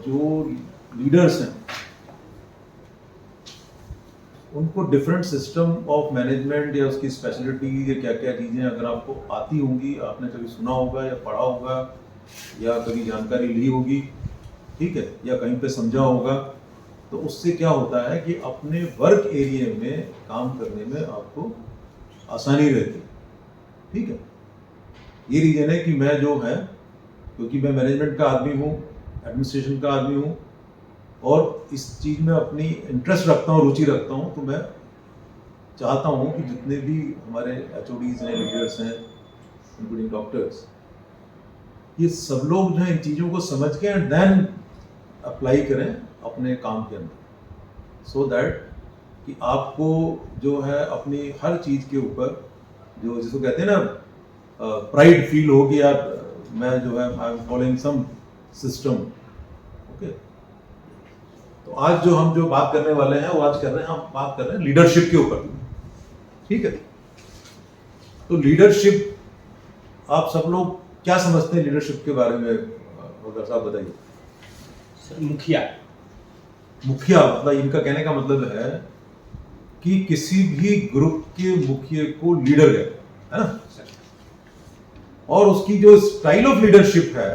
जो लीडर्स हैं उनको डिफरेंट सिस्टम ऑफ मैनेजमेंट या उसकी स्पेशलिटी या क्या क्या चीज़ें अगर आपको आती होंगी, आपने कभी सुना होगा या पढ़ा होगा या कभी जानकारी ली होगी, ठीक है, या कहीं पे समझा होगा, तो उससे क्या होता है कि अपने वर्क एरिया में काम करने में आपको आसानी रहती है, ठीक है। ये रीज़न है कि मैं जो है, क्योंकि मैं मैनेजमेंट का आदमी हूँ, एडमिनिस्ट्रेशन का आदमी हूँ और इस चीज़ में अपनी इंटरेस्ट रखता हूँ, रुचि रखता हूँ, तो मैं चाहता हूँ कि जितने भी हमारे HODs हैं, लीडर्स हैं, इंक्लूडिंग डॉक्टर्स, ये सब लोग जो है इन चीज़ों को समझ के एंड देन अप्लाई करें अपने काम के अंदर, सो दैट कि आपको जो है अपनी हर चीज़ के ऊपर जो जिसको कहते हैं ना प्राइड फील हो कि यार मैं जो है I am following some system. Okay, तो आज जो हम जो बात करने वाले हैं वो हम बात कर रहे हैं लीडरशिप के ऊपर, ठीक है। तो लीडरशिप आप सब लोग क्या समझते हैं लीडरशिप के बारे में, अगर साहब बताइए। सर, मुखिया मतलब इनका कहने का मतलब है कि किसी भी ग्रुप के मुखिया को लीडर कहते हैं, है ना। और उसकी जो स्टाइल ऑफ लीडरशिप है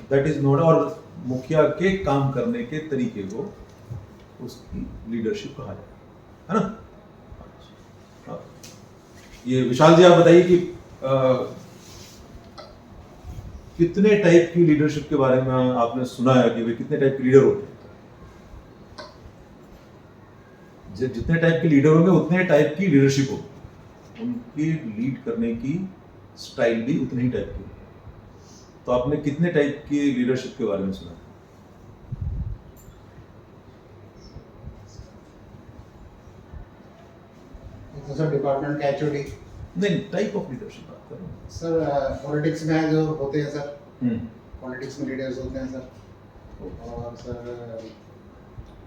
दैट इज नोट, और मुखिया के काम करने के तरीके को उसकी लीडरशिप कहा जाता है ना। हाँ। ये विशाल जी आप बताइए कि कितने टाइप की लीडरशिप के बारे में आपने सुना है कि वे कितने टाइप के लीडर होते हैं। जितने टाइप के लीडर होंगे उतने टाइप की लीडरशिप होगी, उनकी लीड करने की स्टाइल भी उतनी ही टाइप की होगी। तो आपने कितने टाइप की लीडरशिप के बारे में सुना? तो सर डिपार्टमेंट का HOD, नहीं, टाइप ऑफ लीडरशिप बात कर रहा हूँ सर पॉलिटिक्स में जो होते हैं सर, पॉलिटिक्स में लीडर्स होते हैं सर, और सर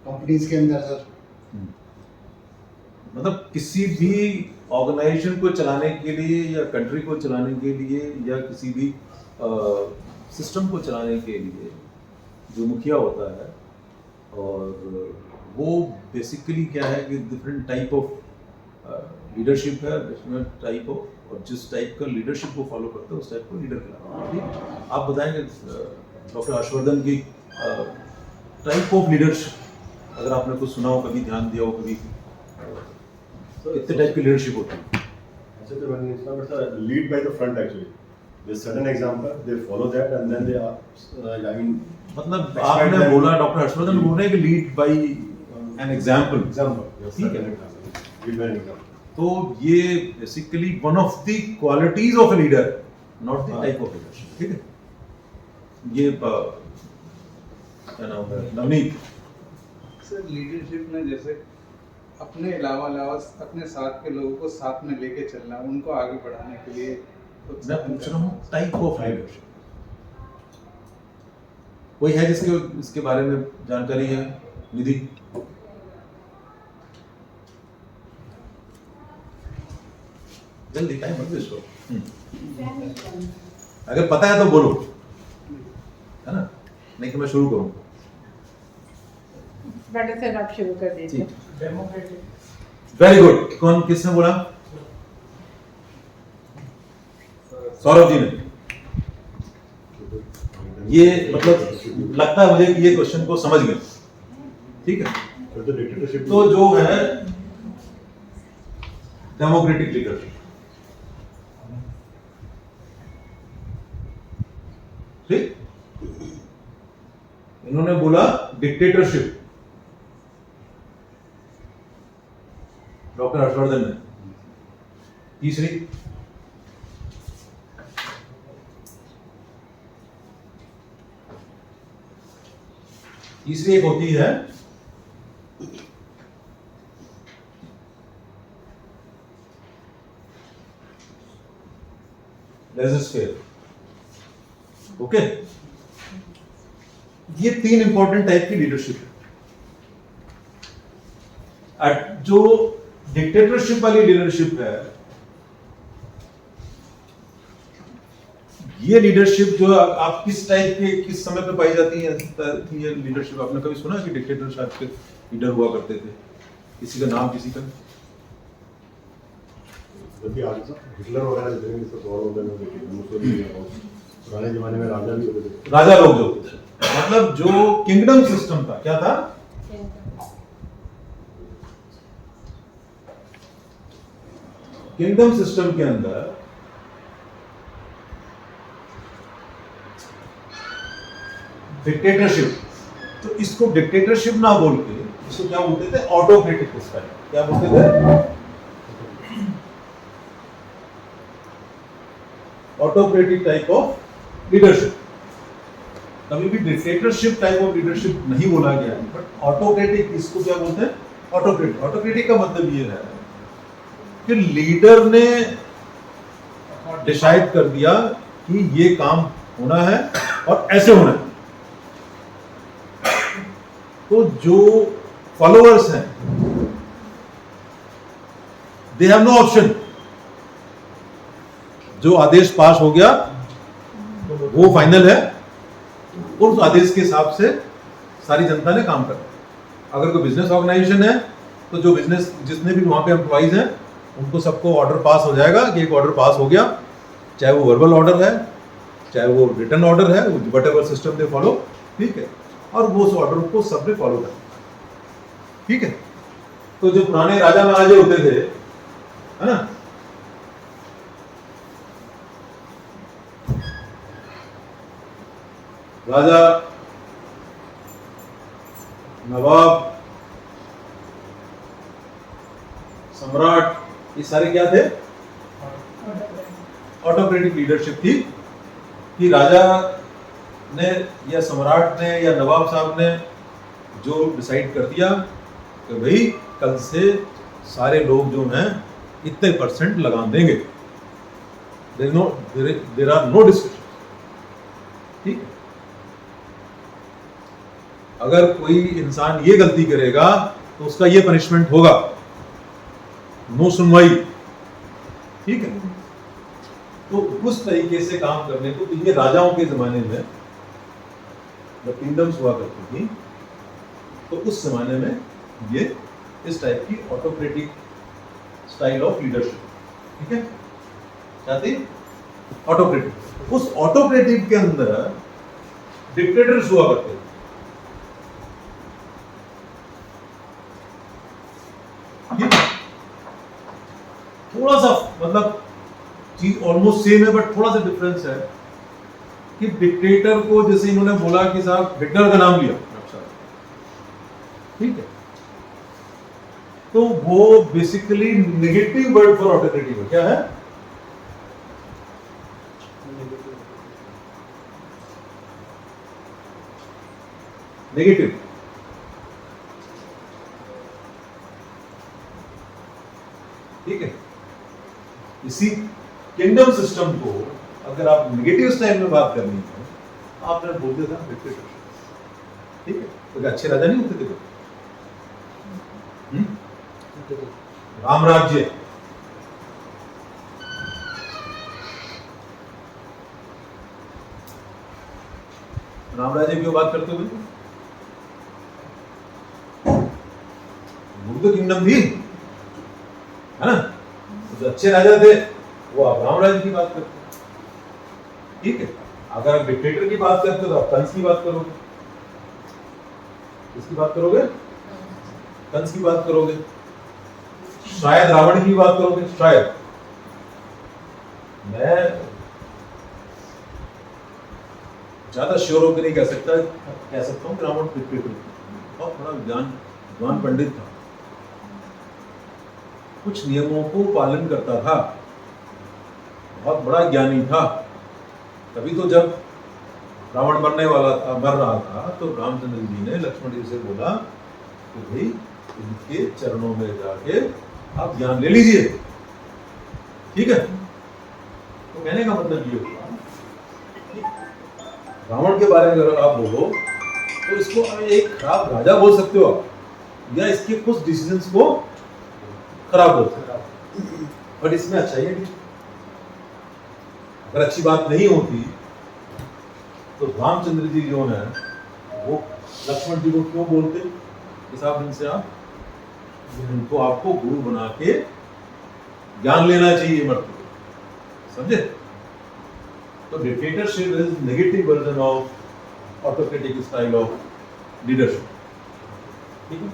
कंपनीज के अंदर सर, मतलब किसी भी ऑर्गेनाइजेशन को चलाने के लिए या कंट्री को चलाने के लिए या किसी भी सिस्टम को चलाने के लिए जो मुखिया होता है, और वो बेसिकली क्या है कि डिफरेंट टाइप ऑफ लीडरशिप है, डिफरेंट टाइप ऑफ, और जिस टाइप का लीडरशिप को फॉलो करते हैं उस टाइप को लीडर कहलाता है, ठीक। आप बताएंगे डॉक्टर हर्षवर्धन की टाइप ऑफ लीडरशिप, अगर आपने कुछ सुना हो, कभी ध्यान दिया हो, कभी कितने टाइप की लीडरशिप होती है? Actually, when it's not lead by the front actually. There's certain example, they follow that and then they are, I mean. मतलब आपने बोला, डॉक्टर हर्षवर्धन बोल रहे हैं कि लीड बाय एन एग्जाम्पल। ठीक है, Lead by an example. तो ये basically one of the qualities of a leader, not the type of leadership, ठीक है। ये क्या नाम है, नवनीत सर, लीडरशिप में जैसे अपने अलावा अपने साथ के लोगों को साथ में लेके चलना, उनको आगे बढ़ाने के लिए मैं पूछ रहा हूँ टाइप ऑफ लीडरशिप। कोई है जिसके इसके बारे में जानकारी है? निधि, जल्दी, टाइम मत वेस्ट करो। अगर पता है तो बोलो, है ना, नहीं तो मैं शुरू करूँ। बेटर से आप शुरू कर दीजिए। Very good. कौन, किसने बोला? सौरभ जी ने। ये मतलब लगता है मुझे कि ये क्वेश्चन को समझ गए, ठीक है। तो जो है डेमोक्रेटिक लीडरशिप, ठीक। इन्होंने बोला डिक्टेटरशिप, डॉक्टर हर्षवर्धन ने। तीसरी एक होती है लेजिस्लेटिव। ओके, ये तीन इंपॉर्टेंट टाइप की लीडरशिप है। जो डिक्टेटरशिप वाली लीडरशिप है ये लीडरशिप जो आप किस टाइप के किस समय पे पाई जाती है ये लीडरशिप? आपने कभी सुना कि डिक्टेटर टाइप के लीडर हुआ करते थे? किसी का नाम, किसी का? जबकि आज हिटलर वगैरह जितने भी सब और होते हैं, मुसोलिनी और पुराने जमाने में राजा भी होते थे। राजा लोग जो होते थे, मतलब जो किंगडम सिस्टम था, क्या था? किंगडम सिस्टम के अंदर डिक्टेटरशिप, तो इसको डिक्टेटरशिप ना बोल के इसको क्या बोलते थे? Autocratic style. क्या बोलते थे? Autocratic type of leadership. कभी भी डिक्टेटरशिप टाइप ऑफ लीडरशिप नहीं बोला गया, बट ऑटोक्रेटिक इसको क्या बोलते हैं? ऑटोक्रेटिक। ऑटोक्रेटिक का मतलब ये है कि लीडर ने डिसाइड कर दिया कि ये काम होना है और ऐसे होना है, तो जो फॉलोअर्स हैं दे हैव नो ऑप्शन। जो आदेश पास हो गया वो फाइनल है, और उस आदेश के हिसाब से सारी जनता ने काम करना। अगर कोई बिजनेस ऑर्गेनाइजेशन है तो जो बिजनेस जितने भी वहां पे एम्प्लॉइज हैं उनको सबको ऑर्डर पास हो जाएगा कि एक ऑर्डर पास हो गया, चाहे वो वर्बल ऑर्डर है चाहे वो रिटन ऑर्डर है, what ever system they follow, ठीक है, और वो उस ऑर्डर को सबने फॉलो करना, ठीक है। तो जो पुराने राजा महाराजे होते थे, है ना, राजा, नवाब, सम्राट, ये सारे क्या थे? ऑटोक्रेटिक लीडरशिप थी कि राजा ने या सम्राट ने या नवाब साहब ने जो डिसाइड कर दिया कि भाई कल से सारे लोग जो हैं इतने % लगान देंगे, देयर आर नो डिस्कशन, ठीक है। अगर कोई इंसान ये गलती करेगा तो उसका ये पनिशमेंट होगा, नो सुनवाई, ठीक है। तो उस तरीके से काम करने को, तो ये राजाओं के जमाने में जब किंगडम्स हुआ करती थी तो उस जमाने में ये इस टाइप की ऑटोक्रेटिक स्टाइल ऑफ लीडरशिप, ठीक है, क्या थी? ऑटोक्रेटिक। उस ऑटोक्रेटिक के अंदर डिक्टेटर्स हुआ करते थे, थोड़ा सा मतलब चीज ऑलमोस्ट सेम है बट थोड़ा सा डिफरेंस है कि डिक्टेटर को जैसे इन्होंने बोला कि साहब हिटलर का नाम लिया, अच्छा, ठीक है, तो वो basically negative word for autocratic है। क्या है? नेगेटिव। ठीक है, इसी किंगडम सिस्टम को अगर आप नेगेटिव स्टाइल में बात करनी है, आपने बोलते था डिक्टेटरशिप, ठीक है, तो क्या अच्छे राजा नहीं होते थे? राम राज्य, राम राज्य की बात करते हुए वो तो किंगडम थी, है ना, जो अच्छे राजा थे वो आप राम राज्य की बात करते हैं, ठीक है। अगर आप डिक्टेटर की बात करते हो तो आप कंस की बात करोगे, किसकी बात करोगे? कंस की बात करोगे, शायद रावण की बात करोगे, शायद। मैं ज्यादा श्योर होकर नहीं कह सकता हूं कि रावण डिक्टेटर बहुत बड़ा विद्वान पंडित था, कुछ नियमों को पालन करता था, बहुत बड़ा ज्ञानी था। तभी तो जब रावण मर रहा था तो रामचंद्र जी ने लक्ष्मण जी से बोला कि भाई इनके चरणों में जाके आप ज्ञान ले लीजिए, ठीक है। तो कहने का मतलब ये हुआ कि रावण के बारे में अगर आप बोलो तो इसको एक खराब राजा बोल सकते हो आप, या इसके कुछ डिसीजंस को खराब बोल सकते हो, बट इसमें अच्छाई है, अगर अच्छी बात नहीं होती तो रामचंद्र जी जो है वो लक्ष्मण जी को क्यों बोलते इस आप इनसे आप इनको आपको गुरु बना के ज्ञान लेना चाहिए मर्द समझे। तो dictatorship is negative version of autocratic style of leadership, ठीक है।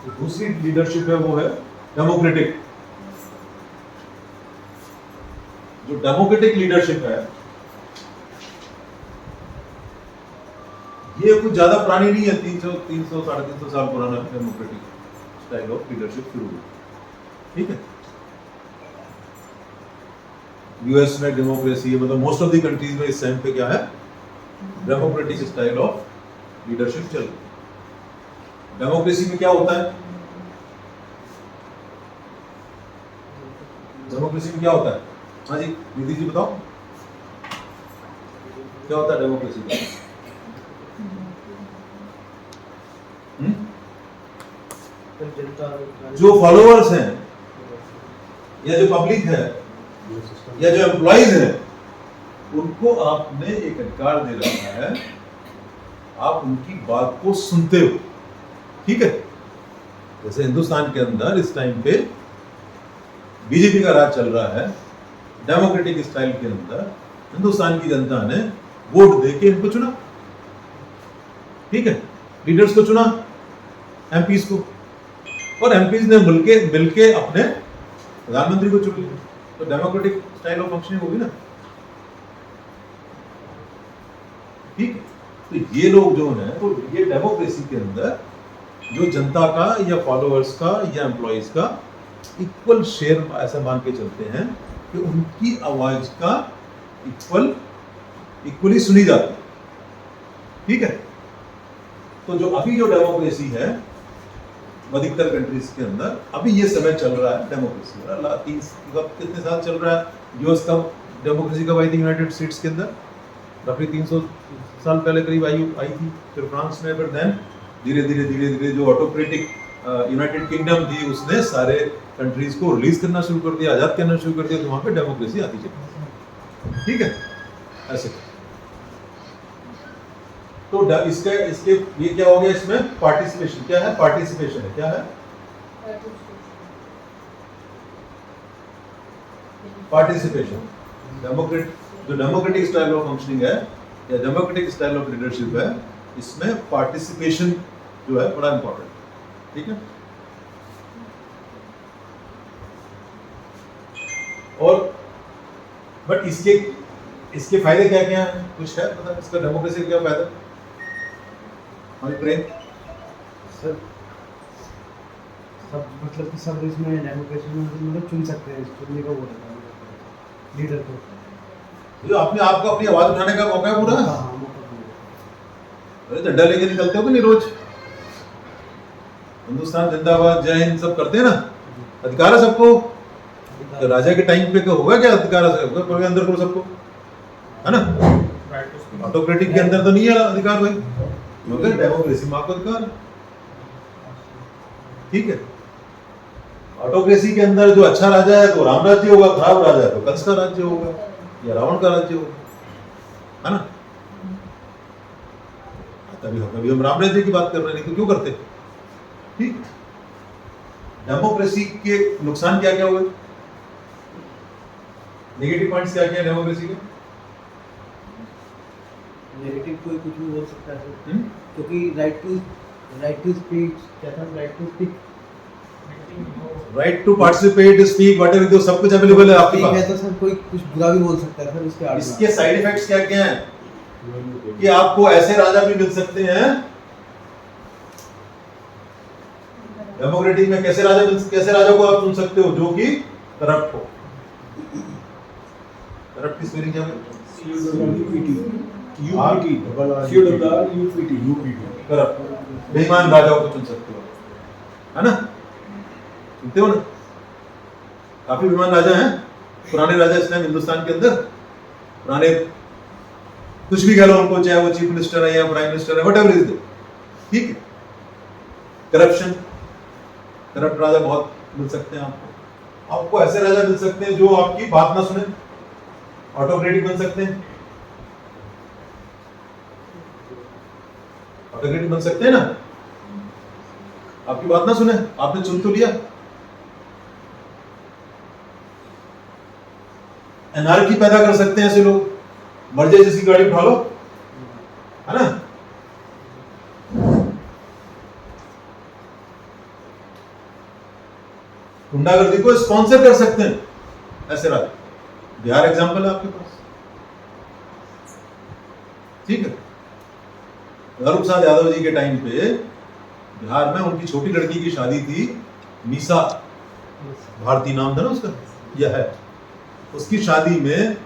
तो दूसरी लीडरशिप है वो है डेमोक्रेटिक। जो डेमोक्रेटिक लीडरशिप है ये कुछ ज्यादा पुरानी नहीं है, 300 साढ़े 300 साल पुराना डेमोक्रेटिक स्टाइल ऑफ लीडरशिप शुरू हुई, ठीक है। यूएस में डेमोक्रेसी है, मतलब मोस्ट ऑफ द कंट्रीज में इस टाइम पे क्या है डेमोक्रेटिक स्टाइल ऑफ लीडरशिप चल रही है। डेमोक्रेसी में क्या होता है, डेमोक्रेसी में क्या होता है, हाँ जी निधि जी बताओ क्या होता है डेमोक्रेसी में? जो फॉलोअर्स हैं या जो पब्लिक है या जो एम्प्लॉइज हैं उनको आपने एक अधिकार दे रखा है, आप उनकी बात को सुनते हो, ठीक है। जैसे हिंदुस्तान के अंदर इस टाइम पे बीजेपी का राज चल रहा है, डेमोक्रेटिक स्टाइल के अंदर हिंदुस्तान की जनता ने वोट देके इनको चुना, ठीक है, लीडर्स को चुना, एमपीज को, और एमपीज ने मिलके अपने प्रधानमंत्री को चुन लिया। तो डेमोक्रेटिक स्टाइल ऑफ फंक्शनिंग होगी ना, ठीक है। तो ये लोग जो हैं तो ये डेमोक्रेसी के अंदर जो जनता का या फॉलोअर्स का या एम्प्लॉइज का इक्वल शेयर ऐसा मान के चलते हैं कि उनकी आवाज का इक्वली सुनी जाती है, ठीक है। तो जो अभी जो डेमोक्रेसी है अधिकतर कंट्रीज के अंदर अभी ये समय चल रहा है डेमोक्रेसी का, कितने साल चल रहा है यूएस का डेमोक्रेसी का, यूनाइटेड स्टेट्स के अंदर रफली 300 साल पहले करीब आई थी, फिर फ्रांस में, फिर देन धीरे धीरे जो ऑटोक्रेटिक यूनाइटेड किंगडम थी उसने सारे कंट्रीज को रिलीज करना शुरू कर दिया, आजाद करना शुरू कर दिया, तो वहां पे डेमोक्रेसी आती चली, ठीक है। ऐसे तो इसके ये क्या हो गया, इसमें पार्टिसिपेशन क्या है, पार्टिसिपेशन है, क्या है पार्टिसिपेशन। जो डेमोक्रेटिक स्टाइल ऑफ फंक्शनिंग है या डेमोक्रेटिक स्टाइल ऑफ लीडरशिप है, इसमें पार्टिसिपेशन जो है बड़ा इंपॉर्टेंट, ठीक है। और बट इसके फायदे क्या क्या है, कुछ है पता, इसका डेमोक्रेसी का क्या फायदा हमारी ट्रेन? सर सब मतलब कि सब इसमें डेमोक्रेसी में मतलब चुन सकते हैं, चुनने का वोट है लीडर को, जो अपने आप को अपनी आवाज उठाने का मौका है पूरा। हाँ मौका अरे झंडा लेके निकलते हो कि नहीं रोज, हिंदुस्तान जिंदाबाद जय हिंद सब करते हैं ना, अधिकार है सबको। तो राजा के टाइम पे क्या होगा, क्या अधिकार है सबको अंदर करो सबको, है ना। ऑटोक्रेटिक के अंदर तो नहीं है अधिकार भाई, मगर डेमोक्रेसी में आपको अधिकार है, ठीक है। ऑटोक्रेसी के अंदर जो अच्छा राजा है तो राम राज्य होगा, खराब राजा है तो कंस का राज्य होगा या रावण का राज्य होगा, है ना। कभी हम राम राज्य की बात कर रहे हैं, तो क्यों करते, ठीक। डेमोक्रेसी के नुकसान क्या क्या हुए, नेगेटिव पॉइंट्स क्या क्या है डेमोक्रेसी के? नेगेटिव कोई कुछ भी बोल सकता है क्योंकि राइट टू स्पीच क्या था, right to participate, speak, whatever, जो सब कुछ अवेलेबल है आपके पास। तो सर कोई कुछ बुरा भी बोल सकता है सर उसके आगे। इसके साइड इफेक्ट्स क्या क्या हैं कि आपको ऐसे राजा भी मिल सकते हैं, डेमोक्रेटिक में कैसे राजा को आप चुन सकते हो जो कि करप्ट हो। करप्ट की स्पेलिंग क्या है? करप्ट, बेईमान राजाओं को चुन सकते हो, है ना, सुनते हो ना। काफी बेईमान राजा हैं, पुराने राजा इस टाइम हिंदुस्तान के अंदर, पुराने कुछ भी कह लो उनको, चाहे वो चीफ मिनिस्टर है या प्राइम मिनिस्टर है, व्हाटएवर इज, ठीक है। करप्शन, करप्ट राजा बहुत मिल सकते हैं आपको ऐसे राजा मिल सकते हैं जो आपकी बात ना सुने, ऑटोक्रेटिक बन सकते हैं? ऑटोक्रेटिक बन सकते हैं ना? आपकी बात ना सुने, आपने चुन तो लिया। एनार्की पैदा कर सकते हैं ऐसे लोग, मर्जी जैसी गाड़ी उठा लो, है ना? गुंडागर्दी को स्पॉन्सर कर सकते हैं ऐसे राज। बिहार एग्जाम्पल है आपके पास, ठीक है। लालू प्रसाद यादव जी के टाइम पे बिहार में उनकी छोटी लड़की की शादी थी, मीसा भारती नाम था ना उसका, यह है। उसकी शादी में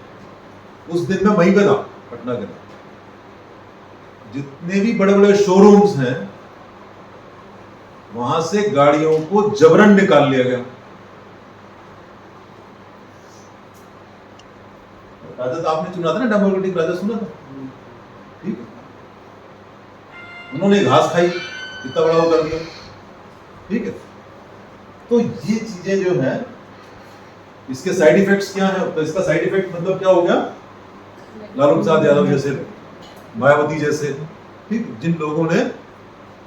उस दिन में वहीं पे था, पटना के जितने भी बड़े बड़े शोरूम्स हैं वहां से गाड़ियों को जबरन निकाल लिया गया। राजा तो आपने चुना था ना, डेमोक्रेटिक राजा सुना था, ठीक है। उन्होंने घास खाई, इतना बड़ा वो कर दिया, ठीक है। तो ये चीजें जो है, इसके साइड इफेक्ट्स क्या है? तो इसका साइड इफेक्ट मतलब क्या हो गया? लालू प्रसाद यादव जैसे, मायावती जैसे, ठीक, जिन लोगों ने,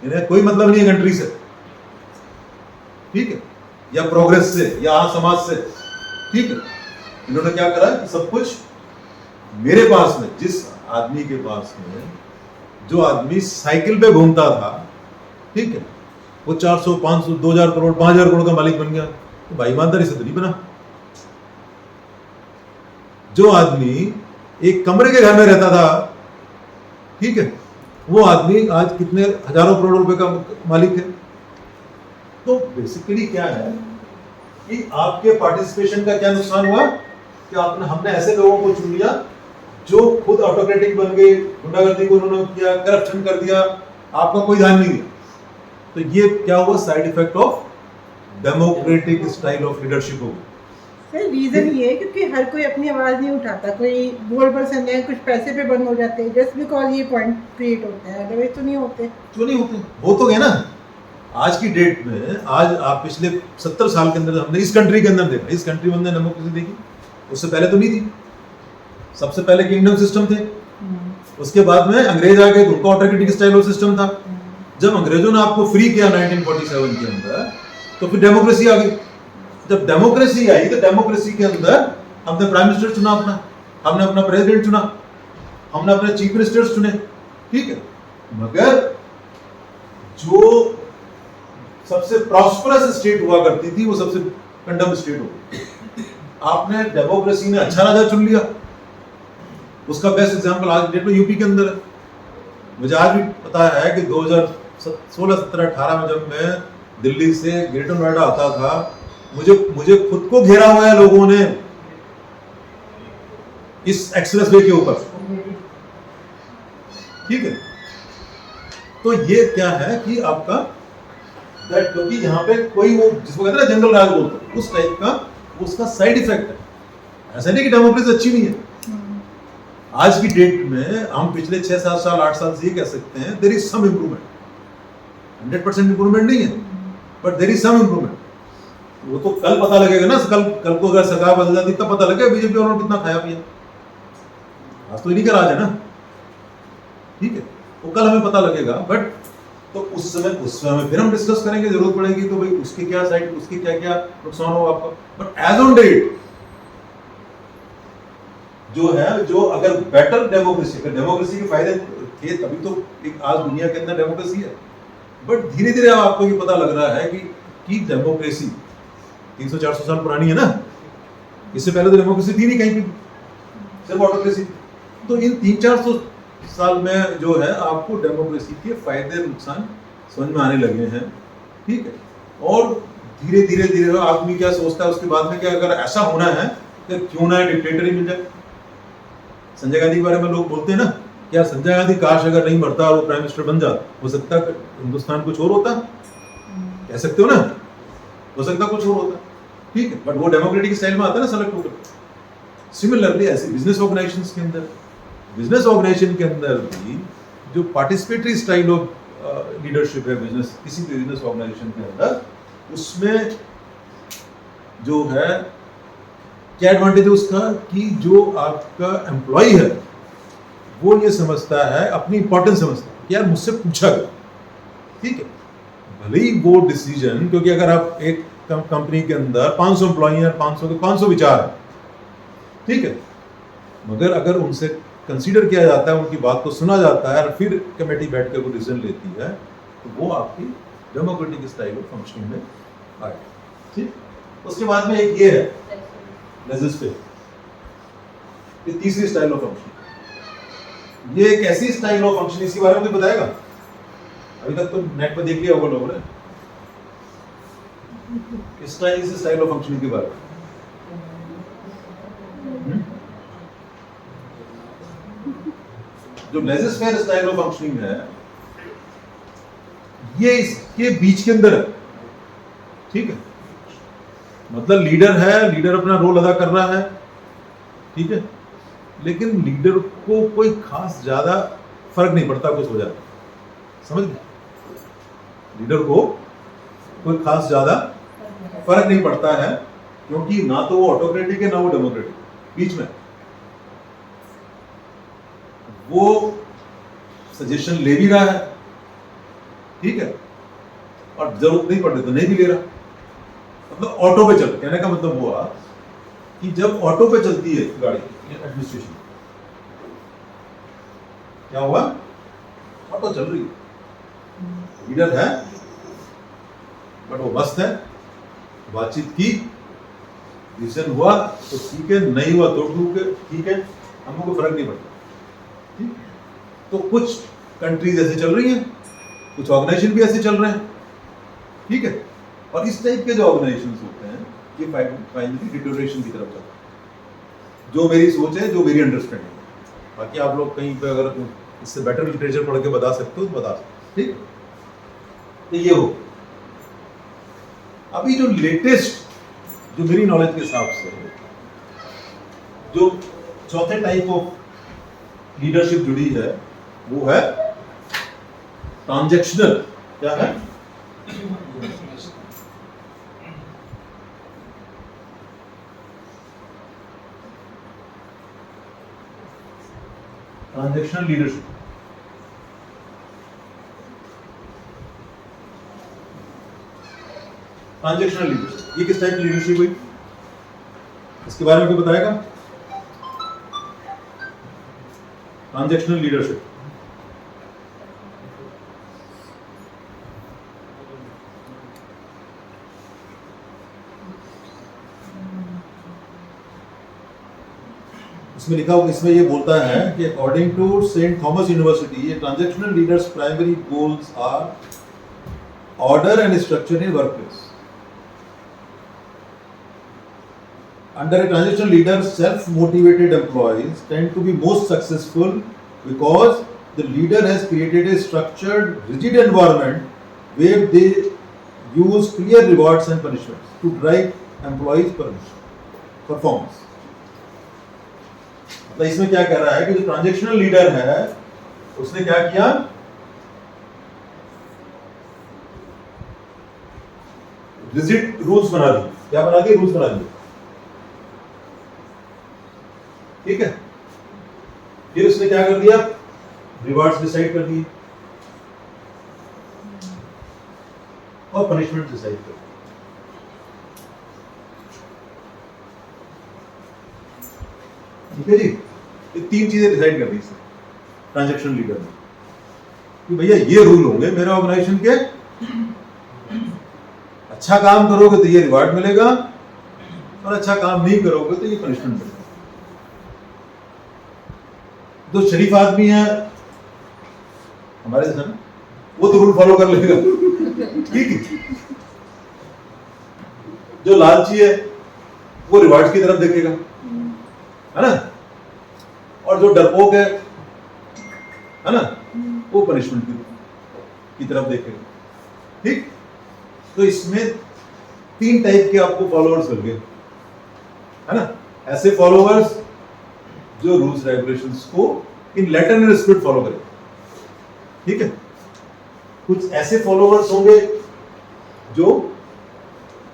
इन्हें कोई मतलब नहीं है कंट्री से, ठीक है, या प्रोग्रेस से, या समाज से, ठीक है। इन्होंने क्या करा कि सब कुछ मेरे पास में, जिस आदमी के पास में, जो आदमी साइकिल पे घूमता था, ठीक है, वो 400, 500, 2000 करोड़, 5000 करोड़ का मालिक बन गया। तो भाई ईमानदारी से तो नहीं बना। जो आदमी एक कमरे के घर में रहता था, ठीक है, वो आदमी आज कितने हजारों करोड़ रुपए का मालिक है। तो बेसिकली क्या है कि आपके पार्टिसिपेशन का क्या नुकसान हुआ कि हमने ऐसे लोगों को चुन लिया जो खुद ऑटोक्रेटिक बन गए, गुंडागर्दी को उन्होंने किया, करप्शन कर दिया, आपका कोई ध्यान नहीं दिया। तो ये क्या हुआ? Side effect of democratic style of leadership होगा। सर रीजन ये है क्योंकि हर कोई अपनी आवाज नहीं उठाता, कोई बोल्ड पर्सन है, कुछ पैसे पे बंद हो जाते हैं, जस्ट बिकॉज ये पॉइंट क्रिएट होते हैं, अदरवाइज तो नहीं होते। क्यों नहीं होते? हो तो गए ना। आज की डेट में, आज आप पिछले 70 साल के अंदर हमने इस कंट्री के अंदर देखा, इस कंट्री में हमने डेमोक्रेसी देखी, उससे पहले तो नहीं थी। सबसे पहले किंगडम सिस्टम थे, उसके बाद में अंग्रेज आ गए, उनका ऑटोक्रेटिक स्टाइल ऑफ सिस्टम था। जब अंग्रेजों ने आपको फ्री किया 1947 के अंदर, तो फिर डेमोक्रेसी आ गई। जब डेमोक्रेसी आई तो डेमोक्रेसी के अंदर हमने प्राइम मिनिस्टर चुना अपना, हमने अपना प्रेसिडेंट चुना, हमने अपने चीफ मिनिस्टर्स चुने, ठीक है। मगर जो सबसे प्रॉस्परस स्टेट हुआ करती थी वो सबसे कंडम स्टेट हो गई। आपने डेमोक्रेसी में अच्छा राजा चुन लिया, उसका बेस्ट एग्जांपल आज डेट में यूपी के अंदर है। मुझे आज भी पता है कि 2016, 17, 18 में जब मैं दिल्ली से ग्रेटर नोएडा आता था, मुझे खुद को घेरा हुआ है लोगों ने इस एक्सप्रेसवे के ऊपर, ठीक है। तो ये क्या है कि आपका क्योंकि यहाँ पे कोई वो जिसको कहते हैं ना जनरल राज बोलते हैं, उस टाइप का उसका साइड इफेक्ट है। ऐसा नहीं कि डेमोक्रेसी अच्छी नहीं है। आज की डेट में हम पिछले 6-7 साल 8 साल से ये कह सकते हैं there is some improvement, 100% improvement नहीं है, but there is some improvement. वो तो कल पता लगेगा ना, कल को अगर सरकार बदल जाती तब पता लगेगा बीजेपी वालों ने कितना खाया पिया। आज तो इन्हीं का राज है ना, ठीक है, वो कल हमें पता लगेगा। बट तो उस समय फिर हम डिस्कस करेंगे, जरूरत पड़ेगी तो भाई उसके क्या साइड, उसके क्या क्या नुकसान हो आपका। बट एज ऑन डेट जो है, जो अगर बेटर डेमोक्रेसी, अगर डेमोक्रेसी के फायदे थे तभी तो एक आज दुनिया के अंदर डेमोक्रेसी है। बट धीरे धीरे आपको ये पता लग रहा है कि डेमोक्रेसी 300-400 साल पुरानी है ना, इससे पहले तो डेमोक्रेसी थी नहीं कहीं भी, सिर्फ ऑटोक्रेसी। तो इन 300-400 साल में जो है आपको डेमोक्रेसी के फायदे नुकसान समझ में आने लगे हैं, ठीक है। और धीरे धीरे धीरे आदमी क्या सोचता है उसके बाद में, क्या अगर ऐसा होना है तो क्यों ना डिक्टेटर ही मिल जाए। संजय गांधी के बारे में लोग बोलते हैं ना, क्या संजय गांधी काश अगर नहीं मरता और वो प्राइम मिनिस्टर बन जाता, हो सकता हिंदुस्तान कुछ और होता, कह सकते हो ना, हो सकता कुछ और होता, ठीक है। बट वो डेमोक्रेटिक स्टाइल में आता है ना सेलेक्ट होकर। सिमिलरली ऐसे बिजनेस ऑर्गेनाइजेशंस के अंदर, बिजनेस ऑर्गेनाइजेशन के अंदर भी जो पार्टिसिपेटरी स्टाइल ऑफ लीडरशिप है बिजनेस, किसी भी बिजनेस ऑर्गेनाइजेशन के अंदर, उसमें जो है क्या एडवांटेज है उसका कि जो आपका एम्प्लॉय है वो ये समझता है, अपनी इंपॉर्टेंस समझता है कि यार मुझसे पूछा गया, ठीक है, भले ही वो डिसीजन, क्योंकि अगर आप एक कंपनी के अंदर 500 एम्प्लॉय हैं, 500 के 500 विचार हैं, ठीक है, मगर अगर उनसे कंसीडर किया जाता है, उनकी बात को सुना जाता है और फिर कमेटी बैठ कर वो डिसीजन लेती है, तो वो आपकी डेमोक्रेटिक स्टाइल ऑफ फंक्शनिंग में आए, ठीक। उसके बाद में एक ये है लेजिस्लेटिव, ये तीसरी स्टाइल ऑफ फंक्शनिंग। ये एक ऐसी स्टाइल ऑफ फंक्शनिंग, इसके बारे में कोई बताएगा? अभी तक तो नेट पर देख लिया होगा लोगों ने इस स्टाइल ऑफ फंक्शनिंग के बारे में। जो लेजिस्लेटिव स्टाइल ऑफ फंक्शनिंग है ये इसके बीच के अंदर है, ठीक है, मतलब लीडर है, लीडर अपना रोल अदा कर रहा है, ठीक है, लेकिन लीडर को कोई खास ज्यादा फर्क नहीं पड़ता, कुछ हो जाता, समझ गए? लीडर को कोई खास ज्यादा फर्क नहीं पड़ता है, क्योंकि ना तो वो ऑटोक्रेटिक है ना वो डेमोक्रेटिक, बीच में वो सजेशन ले भी रहा है, ठीक है, और जरूरत नहीं पड़ती तो नहीं भी ले रहा, मतलब ऑटो पे चल, कहने का मतलब हुआ कि जब ऑटो पे चलती है गाड़ी एडमिनिस्ट्रेशन, क्या हुआ, ऑटो चल रही है, लीडर है बट वो मस्त है, बातचीत की, डिसीजन हुआ तो ठीक है, नहीं हुआ तो ठीक है, हमको कोई फर्क नहीं पड़ता, ठीक। तो कुछ कंट्रीज ऐसे चल रही हैं, कुछ ऑर्गेनाइजेशन भी ऐसे चल रहे हैं, ठीक है, और इस टाइप के जो ऑर्गेनाइजेशन होते हैं ये फाइनली डिक्टेटरशिप की तरफ चलते हैं, जो मेरी सोच है, जो मेरी अंडरस्टैंडिंग है। बाकी आप लोग कहीं पे अगर इससे बेटर लिटरेचर पढ़ के बता सकते हो तो बता सकते, ठीक। तो ये हो, अभी जो लेटेस्ट, जो मेरी नॉलेज के हिसाब से जो चौथे टाइप ऑफ लीडरशिप जुड़ी है वो है ट्रांजैक्शनल। क्या है? Transactional leadership. ट्रांजैक्शनल लीडरशिप ये किस टाइप की लीडरशिप हुई, इसके बारे में कोई बताएगा? ट्रांजैक्शनल लीडरशिप इसमें लिखा हुआ, इसमें ये बोलता है कि according to Saint Thomas University ये transactional leaders primary goals are order and structure in workplace. Under a transactional leader, self-motivated employees tend to be most successful because the leader has created a structured, rigid environment where they use clear rewards and punishments to drive employees' performance. मतलब इसमें क्या कह रहा है कि जो transactional leader है उसने क्या किया, रिजिड रूल्स बना दिए। क्या बना दिए? रूल्स बना दिए, ठीक है। फिर उसने क्या कर दिया, रिवार्ड्स डिसाइड कर दिए और पनिशमेंट डिसाइड कर दी। ठीक है जी, ये तीन चीजें डिसाइड कर दी इसने ट्रांजैक्शनल लीडर ने कि भैया ये रूल होंगे मेरे ऑर्गेनाइजेशन के, अच्छा काम करोगे तो ये रिवार्ड मिलेगा और अच्छा काम नहीं करोगे तो ये पनिशमेंट मिलेगा। जो शरीफ आदमी है हमारे जैसा ना, वो तो रूल फॉलो कर लेगा, ठीक है। जो लालची है वो रिवार्ड्स की तरफ देखेगा, है ना, और जो डरपोक है ना, वो पनिशमेंट की तरफ देखेगा, ठीक। तो इसमें तीन टाइप के आपको फॉलोअर्स मिल गए, है ना। ऐसे फॉलोअर्स जो रूल्स रेगुलेशंस को इन लेटर एंड स्पिरिट फॉलो करें, ठीक है। कुछ ऐसे फॉलोअर्स होंगे जो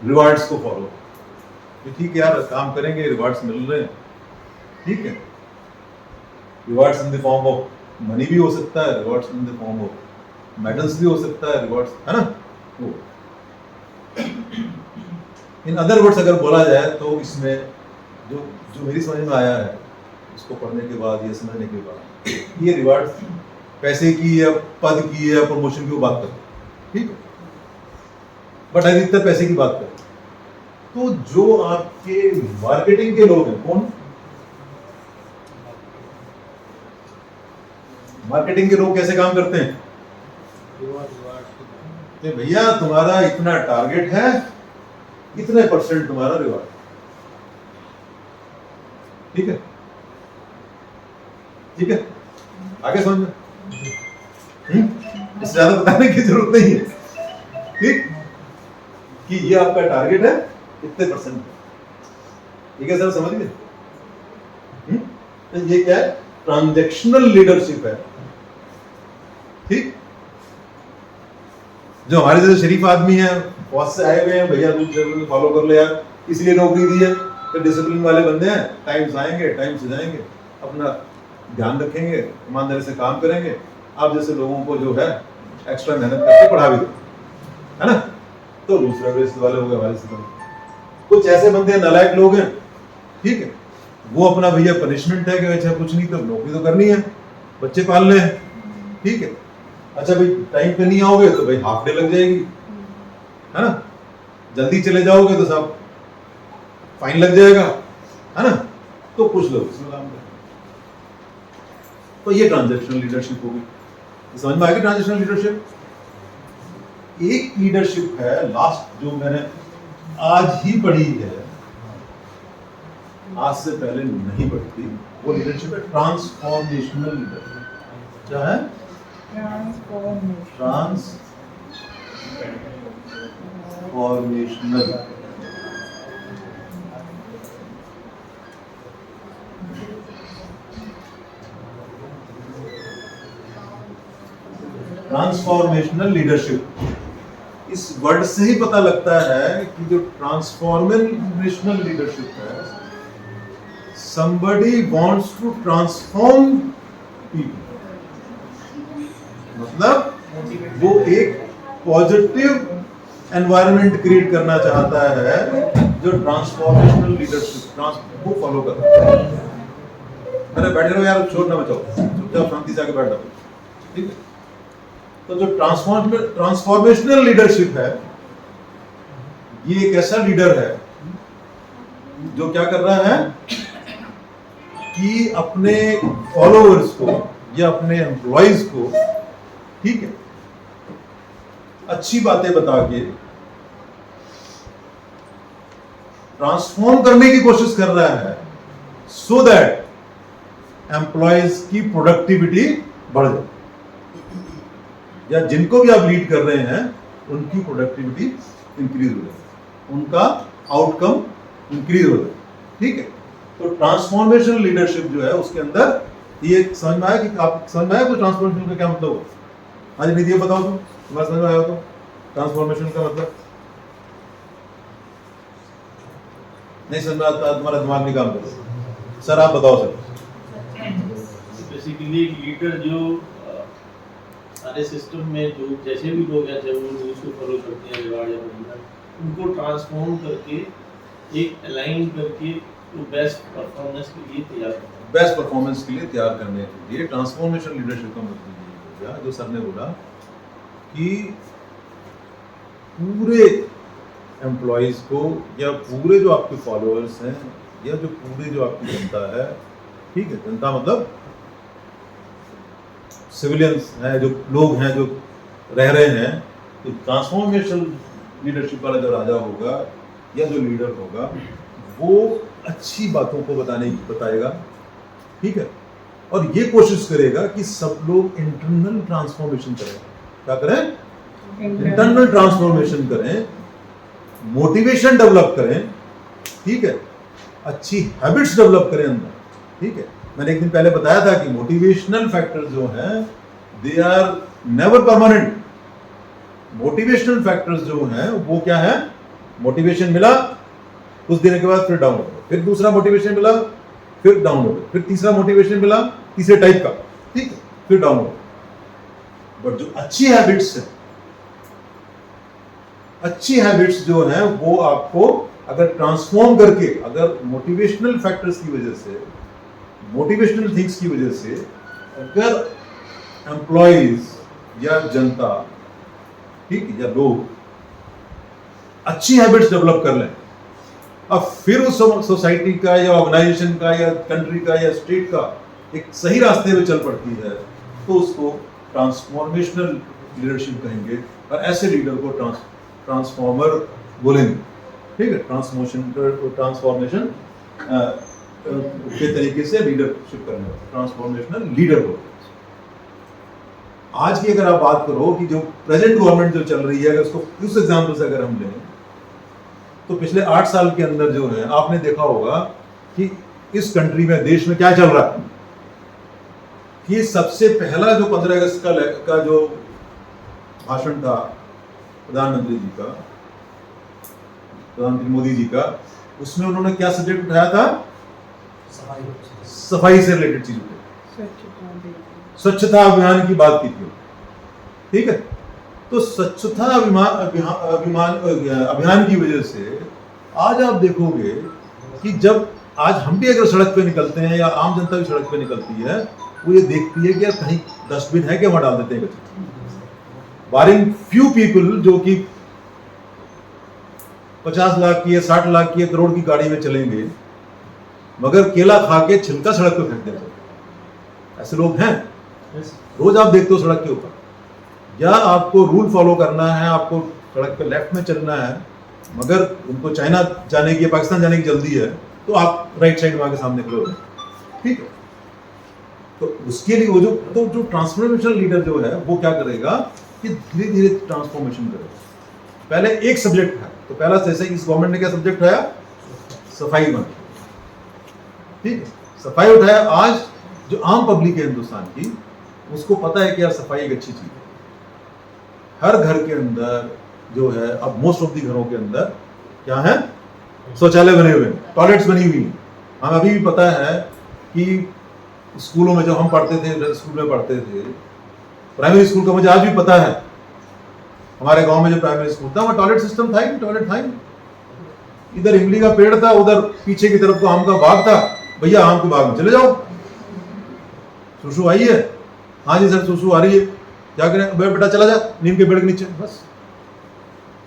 रिवार्ड्स को फॉलो, कि ठीक है यार काम करेंगे, रिवार्ड्स मिल रहे हैं, ठीक है, rewards in the form of money भी हो सकता है, rewards in the form of medals भी हो सकता है, रिवार्ड्स, है ना। वो इन अदर वर्ड्स अगर बोला जाए तो इसमें जो जो मेरी समझ में आया है इसको पढ़ने के बाद, ये समझने के बाद, ये रिवार्ड्स पैसे की या पद की या प्रमोशन की बात करते हैं, ठीक है, बट अधिकतर पैसे की बात करते हैं। तो जो आपके मार्केटिंग के लोग हैं, कौन, मार्केटिंग के लोग कैसे काम करते हैं कि भैया तुम्हारा इतना टारगेट है, इतने % तुम्हारा रिवार्ड, ठीक है, ठीक है, आगे समझ में, इससे ज्यादा बताने की जरूरत नहीं है, ठीक, कि ये आपका टारगेट है, इतने %, ठीक है सर, समझ गए। तो ये क्या है, ट्रांजैक्शनल लीडरशिप है, ठीक। जो हमारे जैसे शरीफ आदमी है, बहुत से आए हुए हैं, भैया तू फॉलो कर ले यार, इसलिए नौकरी दी है, तो डिसिप्लिन वाले बंदे हैं, टाइम से आएंगे, टाइम से जाएंगे, अपना ध्यान रखेंगे, ईमानदारी से काम करेंगे। आप जैसे लोगों को जो है एक्स्ट्रा मेहनत करके पढ़ा भी दो, है ना, तो दूसरा वाले हो गए हमारे से। कुछ ऐसे बंदे नालायक लोग हैं, ठीक है, वो अपना भैया पनिशमेंट है कि अच्छा कुछ नहीं, तो नौकरी तो करनी है, बच्चे पालने हैं, ठीक है, अच्छा भाई टाइम पे नहीं आओगे तो भाई हाफ डे लग जाएगी, है ना, जल्दी चले जाओगे तो सब फाइन लग जाएगा, है ना। तो कुछ लोग इसमें काम करते, तो ये ट्रांजैक्शनल लीडरशिप होगी। समझ में आ गई ट्रांजैक्शनल लीडरशिप। एक लीडरशिप है लास्ट, जो मैंने आज ही पढ़ी है, आज से पहले नहीं पढ़ी थी, वो लीडरशिप है ट्रांसफॉर्मेशनल लीडरशिप। क्या है? ट्रांसफॉर्मेशनल। ट्रांसफॉर्मेशनल लीडरशिप, इस वर्ड से ही पता लगता है कि जो ट्रांसफॉर्मेशनल लीडरशिप है, somebody wants to transform people, मतलब वो एक पॉजिटिव एनवायरनमेंट क्रिएट करना चाहता है, जो ट्रांसफॉर्मेशनल लीडरशिप को फॉलो करता है। अरे बैठे रहो यार, छोड़ ना बचाओ, चुपचाप शांति से आके बैठ जाओ, ठीक है। तो जो ट्रांसफॉर्मेशनल लीडरशिप है, ये एक ऐसा लीडर है जो क्या कर रहा है कि अपने फॉलोअर्स को या अपने एम्प्लॉइज को, ठीक है, अच्छी बातें बता के ट्रांसफॉर्म करने की कोशिश कर रहा है, सो दैट एम्प्लॉइज की प्रोडक्टिविटी बढ़ जाए, या जिनको भी आप लीड कर रहे हैं उनकी प्रोडक्टिविटी इंक्रीज हो जाए, उनका आउटकम इंक्रीज हो जाए, ठीक है। तो ट्रांसफॉर्मेशनल लीडरशिप जो है उसके अंदर ये समझ में आया कि आप समझ में आया कुछ ट्रांसफॉर्मेशन का क्या मतलब हो? आज निधि ये बताओ, तुम्हारा समझ में आया तो ट्रांसफॉर्मेशन का मतलब? नहीं समझ में आता, तुम्हारा दिमाग नहीं काम करता। सर आप बताओ सर। बेसिकली लीडर जो सारे सिस्टम में जो जैसे भी लोग हैं, चाहे वो रूल्स को फॉलो करते हैं, रिवार्ड या वगैरह, उनको ट्रांसफॉर्म करके एक अलाइन करके वो बेस्ट परफॉर्मेंस के लिए तैयार करते हैं। बेस्ट परफॉर्मेंस के लिए तैयार करने के लिए ट्रांसफॉर्मेशन लीडरशिप का मतलब ये हो गया, जो सर ने बोला कि पूरे एम्प्लॉइज को या पूरे जो आपके फॉलोअर्स हैं या जो पूरे जो आपकी जनता है, ठीक है, जनता मतलब सिविलियंस हैं, जो लोग हैं जो रह रहे हैं, तो ट्रांसफॉर्मेशन लीडरशिप वाला जो राजा होगा या जो लीडर होगा वो अच्छी बातों को बताएगा, ठीक है, और ये कोशिश करेगा कि सब लोग इंटरनल ट्रांसफॉर्मेशन करें। क्या करें? इंटरनल ट्रांसफॉर्मेशन करें, मोटिवेशन डेवलप करें, ठीक है, अच्छी हैबिट्स डेवलप करें अंदर, ठीक है। मैंने एक दिन पहले बताया था कि मोटिवेशनल फैक्टर्स जो हैं they are never permanent. Motivational factors जो हैं वो क्या है? मोटिवेशन मिला, कुछ देने के बाद फिर डाउन हो गए, फिर दूसरा मोटिवेशन मिला, फिर डाउन हो गए, फिर तीसरा मोटिवेशन मिला तीसरे टाइप का, ठीक है, फिर डाउन हो गए। बट जो अच्छी हैबिट्स है, अच्छी हैबिट्स जो है वो आपको अगर ट्रांसफॉर्म करके, अगर मोटिवेशनल फैक्टर्स की वजह से, मोटिवेशनल थिंग्स की वजह से अगर एम्प्लॉइज या जनता, ठीक, या लोग अच्छी हैबिट्स डेवलप कर लें, अब फिर उस सोसाइटी का या ऑर्गेनाइजेशन का या कंट्री का या स्टेट का एक सही रास्ते पे चल पड़ती है, तो उसको ट्रांसफॉर्मेशनल लीडरशिप कहेंगे, और ऐसे लीडर को ट्रांसफॉर्मर बोलेंगे, ठीक है, ट्रांसफॉर्मेशन के तरीके से लीडरशिप करने वाला ट्रांसफॉर्मेशनल लीडर बोलते हैं। आज की अगर आप बात करो कि जो प्रेजेंट गवर्नमेंट जो चल रही है, अगर उसको उस एग्जाम्पल से अगर हम लें, तो पिछले 8 साल के अंदर जो है आपने देखा होगा कि इस कंट्री में, देश में क्या चल रहा है कि सबसे पहला जो 15 अगस्त का जो भाषण था प्रधानमंत्री जी का, प्रधानमंत्री मोदी जी का, उसमें उन्होंने क्या सब्जेक्ट उठाया था? सफाई से रिलेटेड चीज उठाई, स्वच्छता अभियान की बात की थी, ठीक है। तो स्वच्छता अभियान की वजह से आज आप देखोगे कि जब आज हम भी अगर सड़क पे निकलते हैं या आम जनता भी सड़क पे निकलती है, वो ये देखती है कि यार कहीं डस्टबिन है क्या, वहां डाल देते हैं कचरा। बारिंग फ्यू पीपल जो कि 50 लाख की या 60 लाख की या करोड़ की गाड़ी में चलेंगे, मगर केला खा के छिलका सड़क पे फेंक देते, ऐसे लोग हैं, रोज आप देखते हो सड़क के ऊपर। या आपको रूल फॉलो करना है, आपको सड़क पे लेफ्ट में चलना है, मगर उनको चाइना जाने की, पाकिस्तान जाने की जल्दी है, तो आप राइट साइड वहां के सामने खड़े हो रहे हैं, ठीक है। तो उसके लिए वो जो ट्रांसफॉर्मेशनल लीडर जो है वो क्या करेगा कि धीरे धीरे ट्रांसफॉर्मेशन करेगा। पहले एक सब्जेक्ट है, तो पहला जैसे इस गवर्नमेंट ने क्या सब्जेक्ट उठाया? सफाई बन, ठीक है, सफाई उठाया। आज जो आम पब्लिक है हिंदुस्तान की, उसको पता है कि यार सफाई एक अच्छी चीज है। हर घर के अंदर जो है, अब मोस्ट ऑफ दी घरों के अंदर क्या है? शौचालय बने हुए हैं, टॉयलेट्स बनी हुई हैं। हमें अभी भी पता है कि स्कूलों में जब हम पढ़ते थे, स्कूल में पढ़ते थे, प्राइमरी स्कूल का मुझे आज भी पता है, हमारे गांव में जो प्राइमरी स्कूल था वहाँ टॉयलेट सिस्टम था ही, टॉयलेट था ही। इधर इमली का पेड़ था, उधर पीछे की तरफ तो आम का बाग था, भैया आम के बाग में चले जाओ, सुसु आई है, हाँ जी सर सुसु आ रही है, क्या करें, बेटा चला जा नीम के पेड़ के नीचे, बस।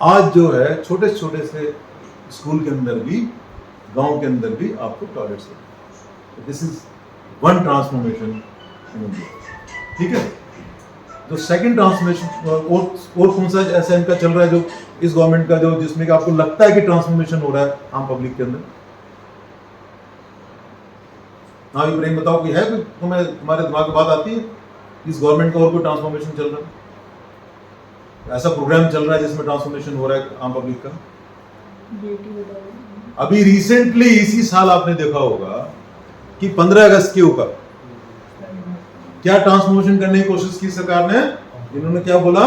आज जो है छोटे छोटे से स्कूल के अंदर भी, गांव के अंदर भी आपको टॉयलेट्स है। This is one transformation in India, ठीक है। तो सेकंड ट्रांसफॉर्मेशन और कौन सा ऐसा इनका चल रहा है जो इस गवर्नमेंट का, जो जिसमें कि आपको लगता है कि ट्रांसफॉर्मेशन हो रहा है आम पब्लिक के अंदर? हाँ इब्राहिम बताओ कि है कोई तुम्हें, तुम्हारे दिमाग में बात आती है इस गवर्नमेंट का और कोई ट्रांसफॉर्मेशन चल रहा है, ऐसा प्रोग्राम चल रहा है जिसमें ट्रांसफॉर्मेशन हो रहा है आम पब्लिक का? अभी रिसेंटली इसी साल आपने देखा होगा कि 15 अगस्त के ऊपर क्या ट्रांसफॉर्मेशन करने की कोशिश की सरकार ने? इन्होंने क्या बोला,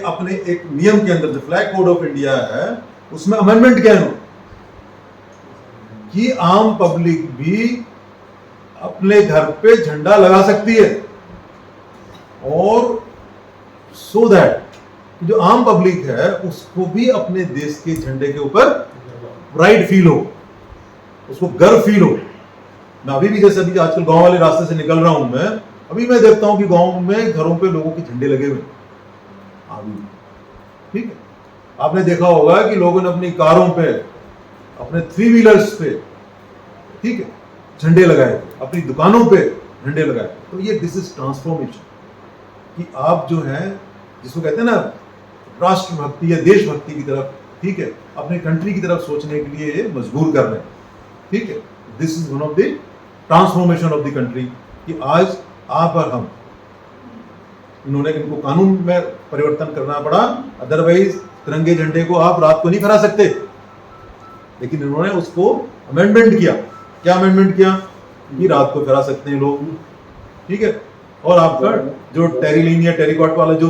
अपने एक नियम के अंदर जो फ्लैग कोड ऑफ इंडिया है उसमें अमेंडमेंट किया है कि आम पब्लिक भी अपने घर पे झंडा लगा सकती है, और सो दैट जो आम पब्लिक है उसको भी अपने देश के झंडे के ऊपर प्राइड फील हो, उसको गर्व फील हो। मैं अभी भी, जैसे अभी आजकल गांव वाले रास्ते से निकल रहा हूं मैं, अभी मैं देखता हूं कि गांव में घरों पे लोगों के झंडे लगे हुए अभी, ठीक है। आपने देखा होगा कि लोगों ने अपनी कारों पे, अपने 3 व्हीलर्स पे, ठीक है, झंडे लगाए, अपनी दुकानों पे झंडे लगाए। तो ये दिस इज ट्रांसफॉर्मेशन, कि आप जो है जिसको कहते हैं ना राष्ट्रभक्ति या देशभक्ति की तरफ, ठीक है, अपने कंट्री की तरफ सोचने के लिए मजबूर कर रहे हैं, ठीक है। This is one of the transformation of the country, कि आज आप और हम, इन्होंने इनको कानून में परिवर्तन करना पड़ा, अदरवाइज तिरंगे झंडे को आप रात को नहीं फहरा सकते, लेकिन इन्होंने उसको अमेंडमेंट किया। क्या अमेंडमेंट किया? कि रात को फहरा सकते हैं लोग, ठीक है। और आपका जो टेरिलीन या टेरिकॉट वाला जो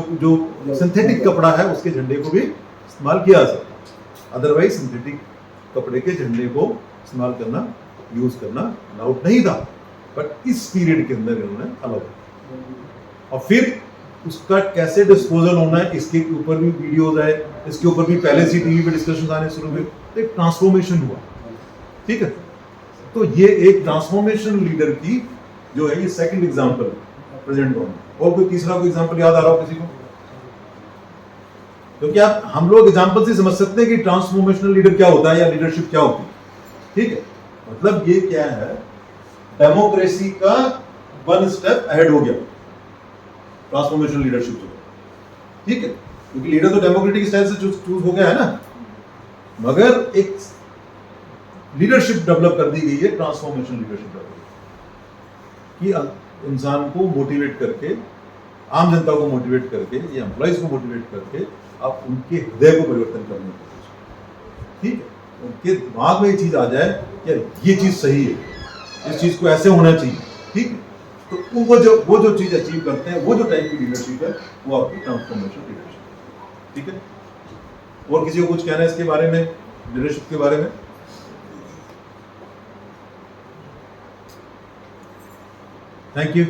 सिंथेटिक कपड़ा है उसके झंडे को भी इस्तेमाल किया जा सकता है, अदरवाइज सिंथेटिक कपड़े के झंडे को इस्तेमाल करना, यूज करना अलाउड नहीं था, बट इस पीरियड के अंदर इन्होंने अलाउड। और फिर उसका कैसे डिस्पोजल होना है इसके ऊपर भी वीडियोज है, इसके ऊपर भी पहले से टीवी पे डिस्कशन आने शुरू हुए, तो एक ट्रांसफॉर्मेशन हुआ। ठीक है, तो ये एक ट्रांसफॉर्मेशन लीडर की जो है ये सेकंड एग्जांपल प्रेजेंट गवर्नमेंट। और कोई तीसरा कोई एग्जांपल याद आ रहा हो किसी को? क्योंकि आप हम लोग एग्जांपल से समझ सकते हैं कि ट्रांसफॉर्मेशनल लीडर क्या होता है या लीडरशिप क्या होती है। ठीक है, मतलब ये क्या है, डेमोक्रेसी का वन स्टेप अहेड हो गया ट्रांसफॉर्मेशनल लीडरशिप जो। ठीक है, क्योंकि लीडर तो डेमोक्रेटिक स्टाइल से चूज हो गया है ना, मगर एक लीडरशिप डेवलप कर दी गई है, ट्रांसफॉर्मेशनल लीडरशिप डेवलप कि इंसान को मोटिवेट करके, आम जनता को मोटिवेट करके या एम्प्लॉइज को मोटिवेट करके आप उनके हृदय को परिवर्तन करने की कोशिश। ठीक है, उनके दिमाग में ये चीज आ जाए यार ये चीज सही है, इस चीज को ऐसे होना चाहिए। ठीक है, तो वो जो चीज अचीव करते हैं, वो जो टाइप की लीडरशिप है, वो आपकी ट्रांसफॉर्मेशन लीडरशिप। ठीक है, और किसी को कुछ कहना है इसके बारे में, लीडरशिप के बारे में? Thank you.